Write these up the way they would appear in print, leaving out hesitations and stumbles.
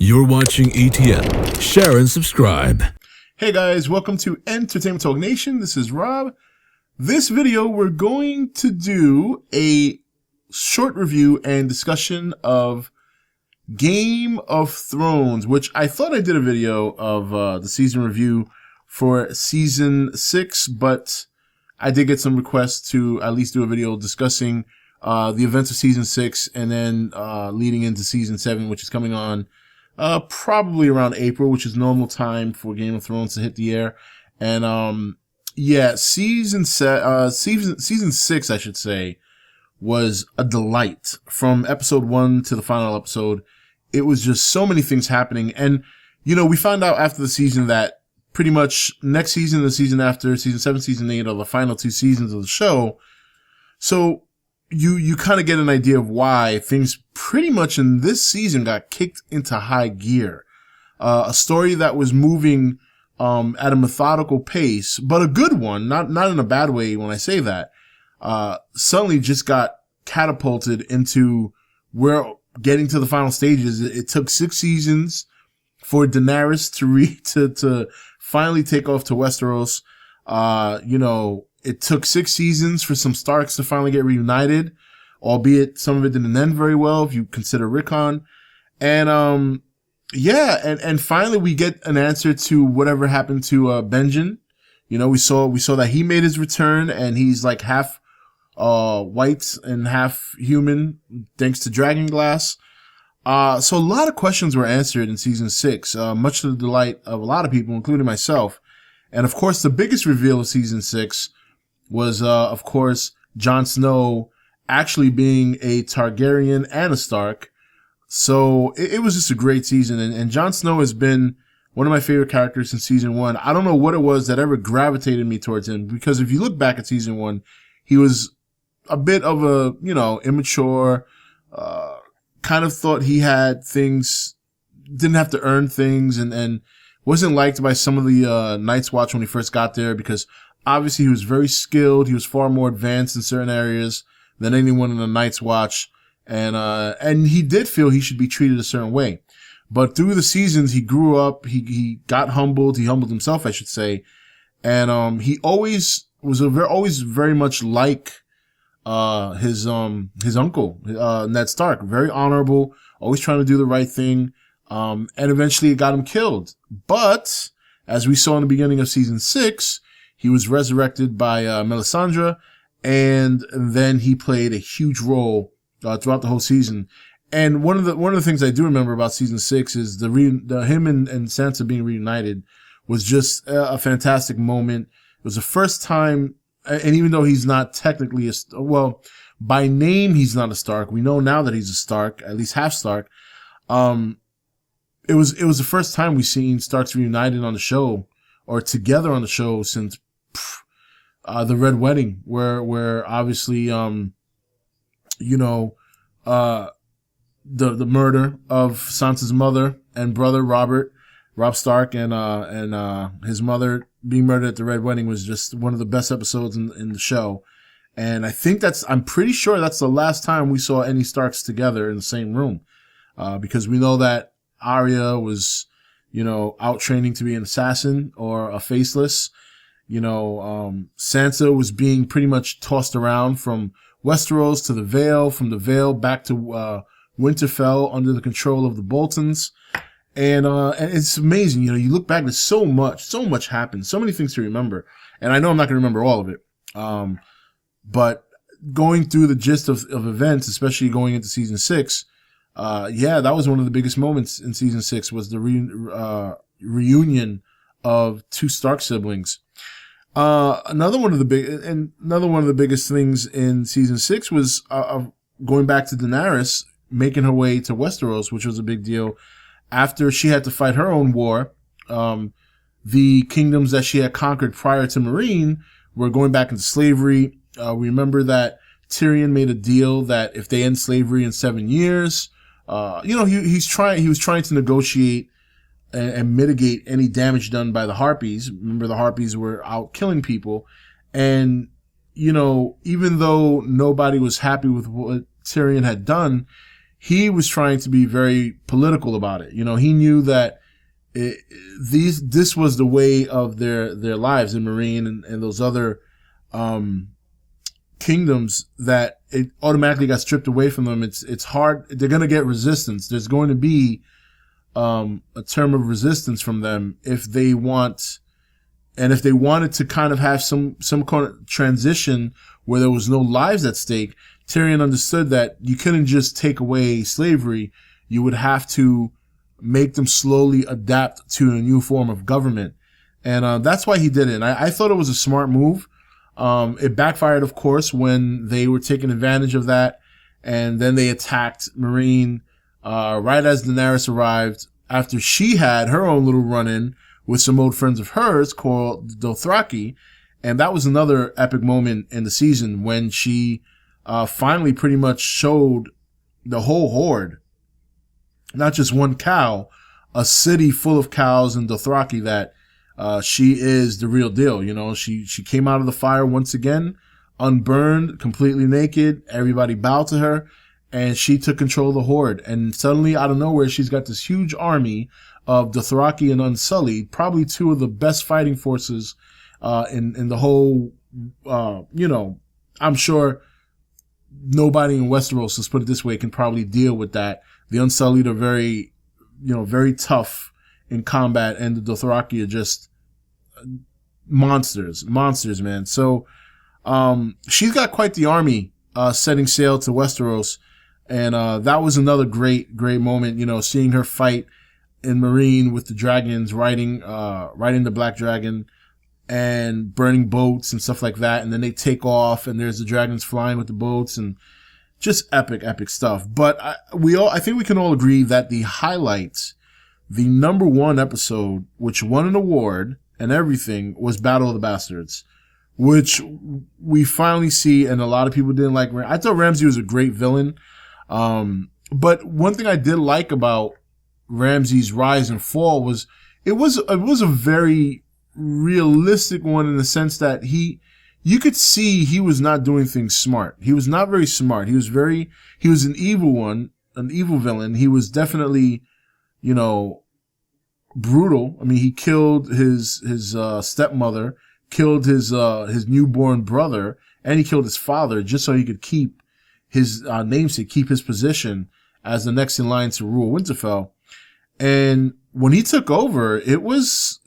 You're watching E.T.N. Share and subscribe. Hey guys, welcome to Entertainment Talk Nation. This is Rob. This video, we're going to do a short review and discussion of Game of Thrones, which I thought I did a video of the season review for season 6, but I did get some requests to at least do a video discussing the events of season 6 and then leading into season 7, which is coming on probably around April, which is normal time for Game of Thrones to hit the air. And yeah, season 6, I should say, was a delight. From episode 1 to the final episode, it was just so many things happening. And you know, we found out after the season that pretty much next season, the season after, season 7, season 8 are the final 2 seasons of the show. So you kind of get an idea of why things pretty much in this season got kicked into high gear. A story that was moving at a methodical pace, but a good one, not in a bad way when I say that, suddenly just got catapulted into where getting to the final stages. It took 6 seasons for Daenerys to finally take off to Westeros. You know, it took 6 seasons for some Starks to finally get reunited, albeit some of it didn't end very well if you consider Rickon. And yeah, and finally we get an answer to whatever happened to Benjen. You know, we saw that he made his return, and he's like half white and half human thanks to Dragonglass. So a lot of questions were answered in season 6, much to the delight of a lot of people, including myself. And of course, the biggest reveal of season 6 was, of course, Jon Snow actually being a Targaryen and a Stark. So it was just a great season. And Jon Snow has been one of my favorite characters since season 1. I don't know what it was that ever gravitated me towards him, because if you look back at season 1, he was a bit of a, you know, immature, kind of thought he had things, didn't have to earn things, and wasn't liked by some of the Night's Watch when he first got there, because obviously he was very skilled. He was far more advanced in certain areas than anyone in the Night's Watch. And he did feel he should be treated a certain way. But through the seasons, he grew up, he got humbled, he humbled himself, I should say. And, he always was always very much like, his uncle, Ned Stark, very honorable, always trying to do the right thing. And eventually it got him killed. But as we saw in the beginning of season 6, he was resurrected by Melisandre, and then he played a huge role throughout the whole season. And one of the things I do remember about season 6 is the him and Sansa being reunited was just a fantastic moment. It was the first time, and even though he's not technically well, by name he's not a Stark. We know now that he's a Stark, at least half Stark. It was the first time we've seen Starks reunited on the show, or together on the show, since the Red Wedding, where obviously, you know, the murder of Sansa's mother and brother, Robb Stark, and his mother being murdered at the Red Wedding was just one of the best episodes in the show. And I think I'm pretty sure that's the last time we saw any Starks together in the same room. Because we know that Arya was, you know, out training to be an assassin or a faceless. You know, Sansa was being pretty much tossed around from Westeros to the Vale, from the Vale back to Winterfell under the control of the Boltons. And it's amazing. You know, you look back, there's so much happened, so many things to remember. And I know I'm not going to remember all of it. But going through the gist of events, especially going into season 6, yeah, that was one of the biggest moments in season 6, was the reunion of 2 Stark siblings. Another one of the biggest things in season 6 was, going back to Daenerys making her way to Westeros, which was a big deal. After she had to fight her own war, the kingdoms that she had conquered prior to Meereen were going back into slavery. We remember that Tyrion made a deal that if they end slavery in 7 years, you know, he was trying to negotiate and mitigate any damage done by the Harpies. Remember, the Harpies were out killing people. And, you know, even though nobody was happy with what Tyrion had done, he was trying to be very political about it. You know, he knew that this was the way of their lives in Meereen and those other kingdoms, that it automatically got stripped away from them. It's hard. They're going to get resistance. There's going to be a term of resistance from them if they want, and if they wanted to kind of have some kind of transition where there was no lives at stake. Tyrion understood that you couldn't just take away slavery. You would have to make them slowly adapt to a new form of government. And that's why he did it. And I thought it was a smart move. It backfired, of course, when they were taking advantage of that. And then they attacked Meereen right as Daenerys arrived, after she had her own little run-in with some old friends of hers called Dothraki. And that was another epic moment in the season when she finally pretty much showed the whole horde, not just one cow, a city full of cows in Dothraki, that she is the real deal. You know, she came out of the fire once again, unburned, completely naked. Everybody bowed to her, and she took control of the horde. And suddenly, out of nowhere, she's got this huge army of Dothraki and Unsullied, probably two of the best fighting forces in the whole, you know, I'm sure nobody in Westeros, let's put it this way, can probably deal with that. The Unsullied are very, you know, very tough in combat, and the Dothraki are just monsters, man. So, she's got quite the army, setting sail to Westeros. And, that was another great moment, you know, seeing her fight in Meereen with the dragons, riding the black dragon and burning boats and stuff like that. And then they take off, and there's the dragons flying with the boats, and just epic stuff. But I think we can all agree that the highlights, the number one episode, which won an award and everything, was Battle of the Bastards, which we finally see, and a lot of people didn't like. I thought Ramsay was a great villain. But one thing I did like about Ramsay's rise and fall was it was a very realistic one, in the sense that you could see he was not doing things smart. He was not very smart. He was an evil villain. He was definitely, you know, brutal. I mean, he killed his stepmother, killed his newborn brother, and he killed his father just so he could keep his namesake, keep his position as the next in line to rule Winterfell. And when he took over, things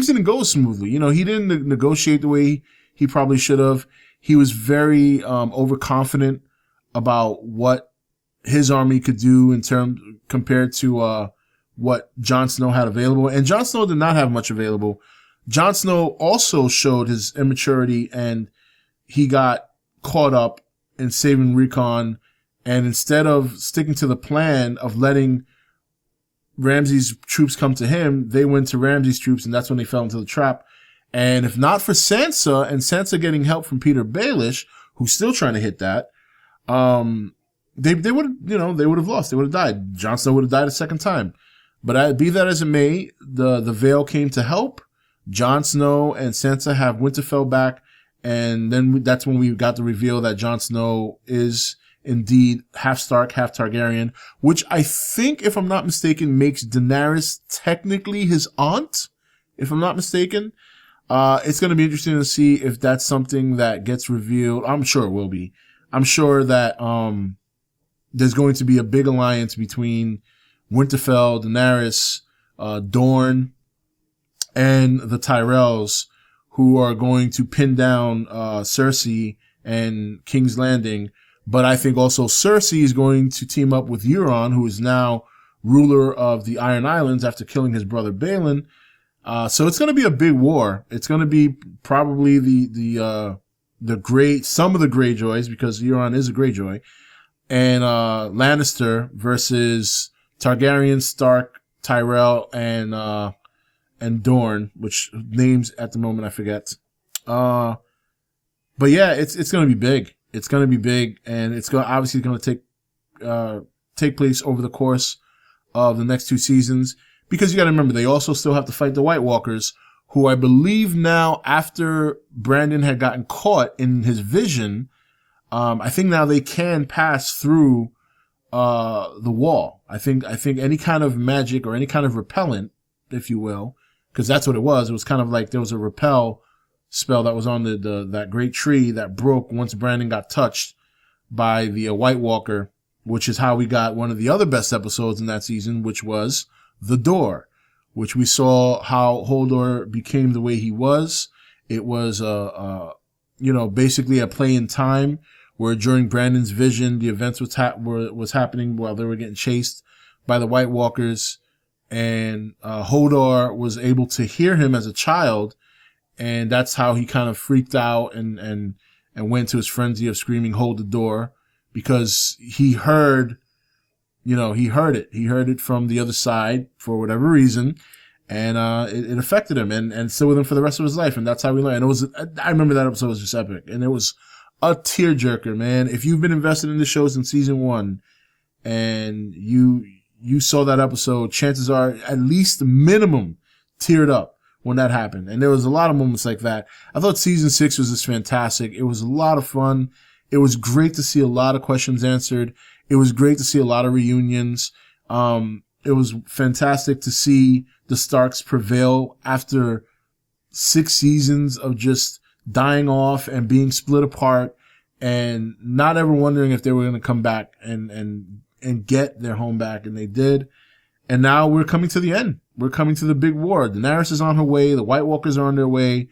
didn't go smoothly. You know, he didn't negotiate the way he probably should have. He was very overconfident about what his army could do compared to what Jon Snow had available. And Jon Snow did not have much available. Jon Snow also showed his immaturity, and he got caught up in saving Recon. And instead of sticking to the plan of letting Ramsay's troops come to him, they went to Ramsay's troops, and that's when they fell into the trap. And if not for Sansa, and Sansa getting help from Peter Baelish, who's still trying to hit that, they would have lost. They would have died. Jon Snow would have died a second time. But be that as it may, the Vale came to help. Jon Snow and Sansa have Winterfell back, and then that's when we got the reveal that Jon Snow is indeed half Stark, half Targaryen, which I think, if I'm not mistaken, makes Daenerys technically his aunt, if I'm not mistaken. It's going to be interesting to see if that's something that gets revealed. I'm sure it will be. I'm sure that there's going to be a big alliance between Winterfell, Daenerys, Dorne, and the Tyrells, who are going to pin down Cersei and King's Landing. But I think also Cersei is going to team up with Euron, who is now ruler of the Iron Islands after killing his brother Balon. So it's going to be a big war. It's going to be probably some of the GreyJoys, because Euron is a GreyJoy, and Lannister versus Targaryen, Stark, Tyrell, and Dorne, which names at the moment I forget. But yeah, it's going to be big. It's going to be big, and it's obviously going to take place over the course of the next two seasons, because you got to remember, they also still have to fight the White Walkers, who I believe now, after Brandon had gotten caught in his vision, I think now they can pass through the wall. I think any kind of magic or any kind of repellent, if you will, because that's what it was. It was kind of like there was a repel spell that was on that great tree that broke once Brandon got touched by the White Walker, which is how we got one of the other best episodes in that season, which was The Door, which we saw how Hodor became the way he was. It was, basically a play in time where during Brandon's vision, the events was happening while they were getting chased by the White Walkers, and Hodor was able to hear him as a child, and that's how he kind of freaked out and went to his frenzy of screaming, "Hold the door," because he heard it. He heard it from the other side for whatever reason, and it affected him and stayed with him for the rest of his life. And that's how we learned. And I remember that episode was just epic, and it was a tearjerker, man. If you've been invested in the show since season 1 and you saw that episode, chances are at least minimum teared up when that happened. And there was a lot of moments like that. I thought season 6 was just fantastic. It was a lot of fun. It was great to see a lot of questions answered. It was great to see a lot of reunions. It was fantastic to see the Starks prevail after 6 seasons of just dying off and being split apart and not ever wondering if they were going to come back and get their home back. And they did. And now we're coming to the end. We're coming to the big war. Daenerys is on her way. The White Walkers are on their way.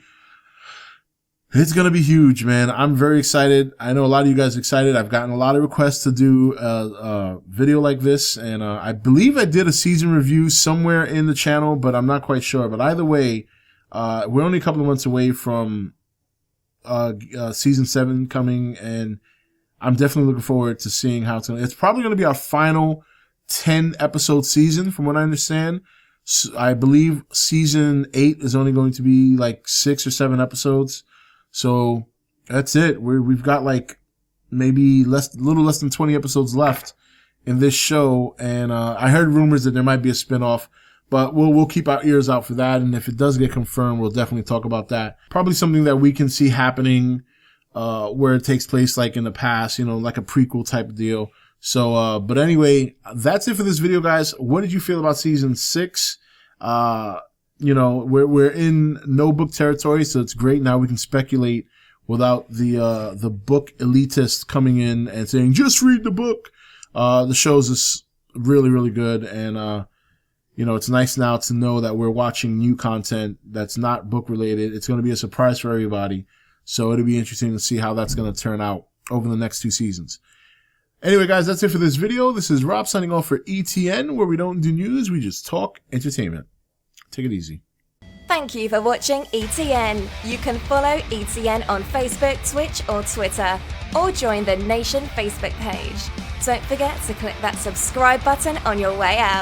It's going to be huge, man. I'm very excited. I know a lot of you guys are excited. I've gotten a lot of requests to do a video like this. And I believe I did a season review somewhere in the channel, but I'm not quite sure. But either way, we're only a couple of months away from season 7 coming, and I'm definitely looking forward to seeing how it's probably going to be our final 10 episode season from what I understand. So I believe season 8 is only going to be like 6 or 7 episodes. So that's it. We've got like maybe little less than 20 episodes left in this show. And, I heard rumors that there might be a spinoff, but we'll keep our ears out for that. And if it does get confirmed, we'll definitely talk about that. Probably something that we can see happening, where it takes place like in the past, like a prequel type of deal. So, but anyway, that's it for this video, guys. What did you feel about season 6? We're in no book territory, so it's great. Now we can speculate without the book elitist coming in and saying, just read the book. The show's just really, really good. And, it's nice now to know that we're watching new content that's not book related. It's going to be a surprise for everybody. So it'll be interesting to see how that's going to turn out over the next 2 seasons. Anyway, guys, that's it for this video. This is Rob signing off for E.T.N, where we don't do news, we just talk entertainment. Take it easy. Thank you for watching E.T.N. You can follow E.T.N on Facebook, Twitch or Twitter, or join the Nation Facebook page. Don't forget to click that subscribe button on your way out.